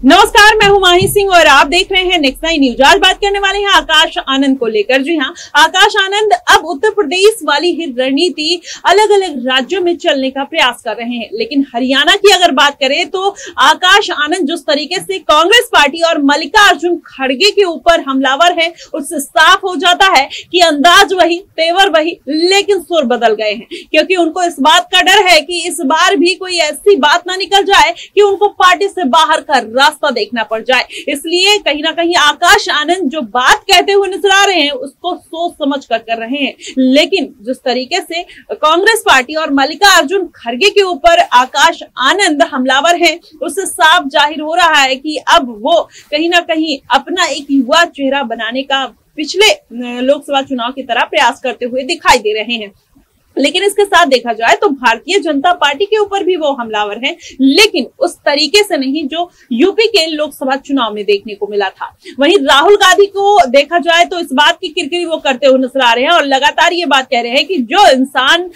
नमस्कार, मैं हूं माही सिंह और आप देख रहे हैं नेक्स्ट 9 न्यूज। आज बात करने वाले हैं आकाश आनंद को लेकर। जी हां, आकाश आनंद अब उत्तर प्रदेश वाली ही रणनीति अलग अलग राज्यों में चलने का प्रयास कर रहे हैं, लेकिन हरियाणा की अगर बात करें तो आकाश आनंद जिस तरीके से कांग्रेस पार्टी और मल्लिकार्जुन खड़गे के ऊपर हमलावर है, उससे साफ हो जाता है कि अंदाज वही, तेवर वही, लेकिन सुर बदल गए हैं, क्योंकि उनको इस बात का डर है कि इस बार भी कोई ऐसी बात ना निकल जाए कि उनको पार्टी से बाहर का रास्ता देखना पड़ जाए। इसलिए कहीं ना कहीं आकाश आनंद जो बात कहते हुए नजर आ रहे हैं उसको सोच समझ कर रहे हैं, लेकिन जिस तरीके से कांग्रेस पार्टी और मल्लिकार्जुन खड़गे के ऊपर आकाश आनंद हमलावर हैं, उससे साफ जाहिर हो रहा है कि अब वो कहीं ना कहीं अपना एक युवा चेहरा बनाने का पिछले लोकसभा चुनाव की तरह प्रयास करते हुए दिखाई दे रहे हैं। लेकिन इसके साथ देखा जाए तो भारतीय जनता पार्टी के ऊपर भी वो हमलावर हैं, लेकिन उस तरीके से नहीं जो यूपी के लोकसभा चुनाव में देखने को मिला था। वहीं राहुल गांधी को देखा जाए तो इस बात की किरकिरी वो करते हुए नजर आ रहे हैं और लगातार ये बात कह रहे हैं कि जो इंसान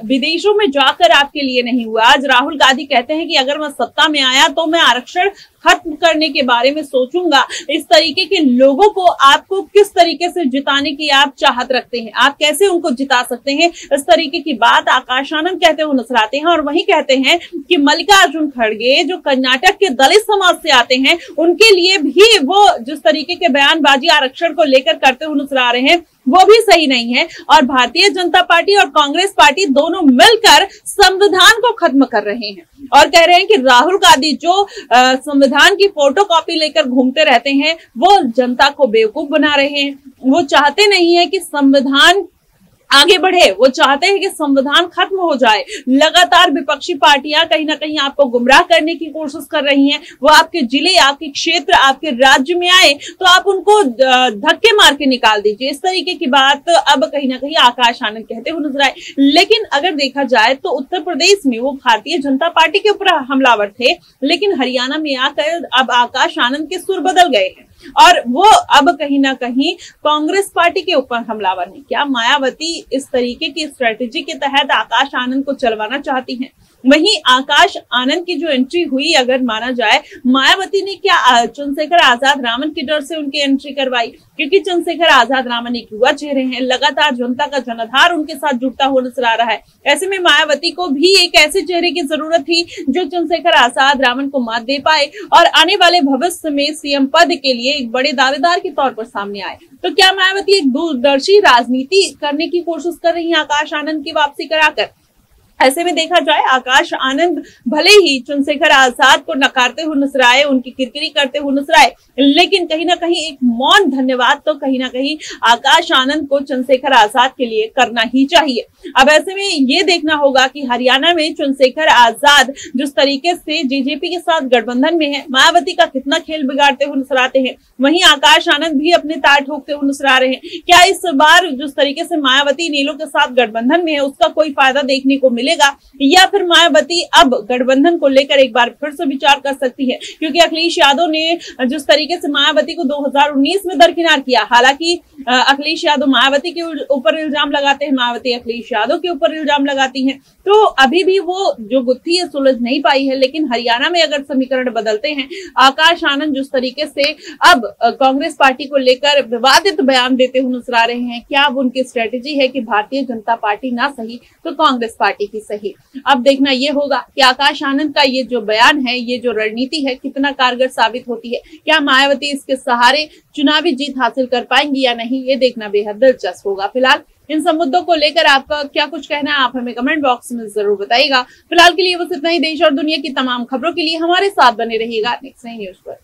विदेशों में जाकर आपके लिए नहीं हुआ, आज राहुल गांधी कहते हैं कि अगर मैं सत्ता में आया तो मैं आरक्षण खत्म करने के बारे में सोचूंगा। इस तरीके के लोगों को आपको किस तरीके से जिताने की आप चाहत रखते हैं, आप कैसे उनको जिता सकते हैं, इस तरीके की बात आकाश आनंद कहते हुए नजर आते हैं। और वहीं कहते हैं कि मल्लिकार्जुन खड़गे जो कर्नाटक के दलित समाज से आते हैं, उनके लिए भी वो जिस तरीके के बयानबाजी आरक्षण को लेकर करते हुए नजर आ रहे हैं वो भी सही नहीं है। और भारतीय जनता पार्टी और कांग्रेस पार्टी दोनों मिलकर संविधान को खत्म कर रहे हैं और कह रहे हैं कि राहुल गांधी जो संविधान की फोटोकॉपी लेकर घूमते रहते हैं वो जनता को बेवकूफ बना रहे हैं। वो चाहते नहीं है कि संविधान आगे बढ़े, वो चाहते हैं कि संविधान खत्म हो जाए। लगातार विपक्षी पार्टियां कहीं ना कहीं आपको गुमराह करने की कोशिश कर रही हैं। वो आपके जिले, आपके क्षेत्र, आपके राज्य में आए तो आप उनको धक्के मार के निकाल दीजिए। इस तरीके की बात अब कहीं ना कहीं आकाश आनंद कहते हुए नजर आए। लेकिन अगर देखा जाए तो उत्तर प्रदेश में वो भारतीय जनता पार्टी के ऊपर हमलावर थे, लेकिन हरियाणा में आकर अब आकाश आनंद के सुर बदल गए हैं और वो अब कहीं ना कहीं कांग्रेस पार्टी के ऊपर हमलावर है। क्या मायावती इस तरीके की स्ट्रेटेजी के तहत आकाश आनंद को चलवाना चाहती हैं? वहीं आकाश आनंद की जो एंट्री हुई, अगर माना जाए, मायावती ने क्या चंद्रशेखर आजाद रामन के डर से उनकी एंट्री करवाई? क्योंकि चंद्रशेखर आजाद रामन एक युवा चेहरे हैं, लगातार जनता का जनाधार उनके साथ जुड़ता हुआ नजर आ रहा है। ऐसे में मायावती को भी एक ऐसे चेहरे की जरूरत थी जो चंद्रशेखर आजाद रामन को मात दे पाए और आने वाले भविष्य में सीएम पद के लिए एक बड़े दावेदार के तौर पर सामने आए। तो क्या मायावती एक दूरदर्शी राजनीति करने की कोशिश कर रही है आकाश आनंद की वापसी कराकर? ऐसे में देखा जाए आकाश आनंद भले ही चंद्रशेखर आजाद को नकारते हुए नजर आए, उनकी किरकिरी करते हुए नजर आए, लेकिन कहीं ना कहीं एक मौन धन्यवाद तो कहीं ना कहीं आकाश आनंद को चंद्रशेखर आजाद के लिए करना ही चाहिए। अब ऐसे में ये देखना होगा कि हरियाणा में चंद्रशेखर आजाद जिस तरीके से जेजेपी के साथ गठबंधन में है, मायावती का कितना खेल बिगाड़ते हुए नजर आते हैं। वहीं आकाश आनंद भी अपने तार ठोकते हुए नजर आ रहे हैं। क्या इस बार जिस तरीके से मायावती नीलों के साथ गठबंधन में है उसका कोई फायदा देखने को मिले या फिर मायावती अब गठबंधन को लेकर एक बार फिर से विचार कर सकती है? क्योंकि अखिलेश यादव ने जिस तरीके से मायावती को 2019 में दरकिनार किया, हालांकि अखिलेश यादव मायावती के ऊपर इल्जाम लगाते हैं, मायावती अखिलेश यादव के ऊपर इल्जाम लगाती हैं, तो अभी भी वो जो गुत्थी है सुलझ नहीं पाई है। लेकिन हरियाणा में अगर समीकरण बदलते हैं, आकाश आनंद जिस तरीके से अब कांग्रेस पार्टी को लेकर विवादित बयान देते हुए नजर आ रहे हैं, क्या अब उनकी स्ट्रेटेजी है कि भारतीय जनता पार्टी ना सही तो कांग्रेस पार्टी की सही? अब देखना यह होगा कि आकाश आनंद का ये जो बयान है, ये जो रणनीति है, कितना कारगर साबित होती है। क्या मायावती इसके सहारे चुनावी जीत हासिल कर पाएंगी या नहीं, ये देखना बेहद दिलचस्प होगा। फिलहाल इन सब मुद्दों को लेकर आपका क्या कुछ कहना है, आप हमें कमेंट बॉक्स में जरूर बताइएगा। फिलहाल के लिए बस इतना ही। देश और दुनिया की तमाम खबरों के लिए हमारे साथ बने रहिएगा नेक्स्ट 9 न्यूज पर।